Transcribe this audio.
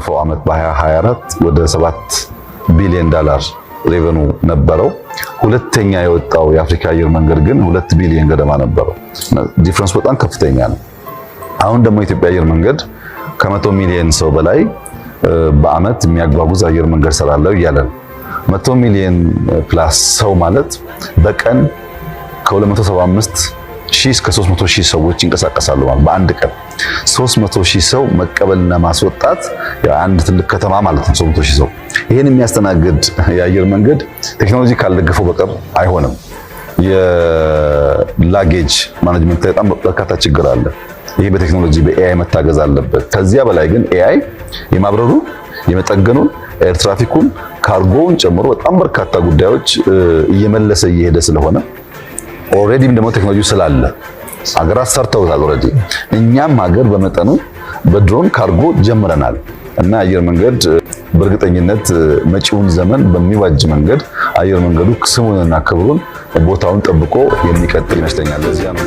ባለፈው ዓመት በ2024 ወደ 7 ቢሊዮን ዶላር ሬቨኑ ነበረው። ሁለተኛ የወጣው የአፍሪካ አየር መንገድ ግን 2 ቢሊዮን ገደማ ነበረው። ዲፍረንስ በጣም ከፍተኛ ነው። አሁን ደግሞ የኢትዮጵያ አየር መንገድ ከ100 ሚሊዮን ሰው በላይ በአመት የሚያጓጉዝ አየር መንገድ ሰራለው እያለ ነው። 100 ሚሊዮን ፕላስ ሰው ማለት በቀን ከ275 ሺህ እስከ 300 ሺህ ሰዎች ይንቀሳቀሳሉ ማለት በአንድ ቀን 300 ሺህ ሰው መቀበልና ማስወጣት አንድ ትልቅ ከተማ ማለት ነው። 300 ሺህ ሰው ይሄን የሚያስተናግድ የአየር መንገድ ቴክኖሎጂ ካልደገፈው በቀር አይሆንም። የላጌጅ ማኔጅመንት በጣም በርካታ ችግር አለ። ይሄ በቴክኖሎጂ በኤአይ መታገዝ አለበት። ከዚያ በላይ ግን ኤአይ የማብረሩ የመጠገኑን ኤር ትራፊኩን ካርጎውን ጨምሮ በጣም በርካታ ጉዳዮች እየመለሰ እየሄደ ስለሆነ ኦልሬዲም ደግሞ ቴክኖሎጂ ስላለ ሀገራት ሰርተውታል ኦልሬዲ። እኛም ሀገር በመጠኑ በድሮን ካርጎ ጀምረናል እና አየር መንገድ በእርግጠኝነት መጪውን ዘመን በሚዋጅ መንገድ አየር መንገዱ ስሙንና ክብሩን ቦታውን ጠብቆ የሚቀጥል ይመስለኛል። ለዚያ ነው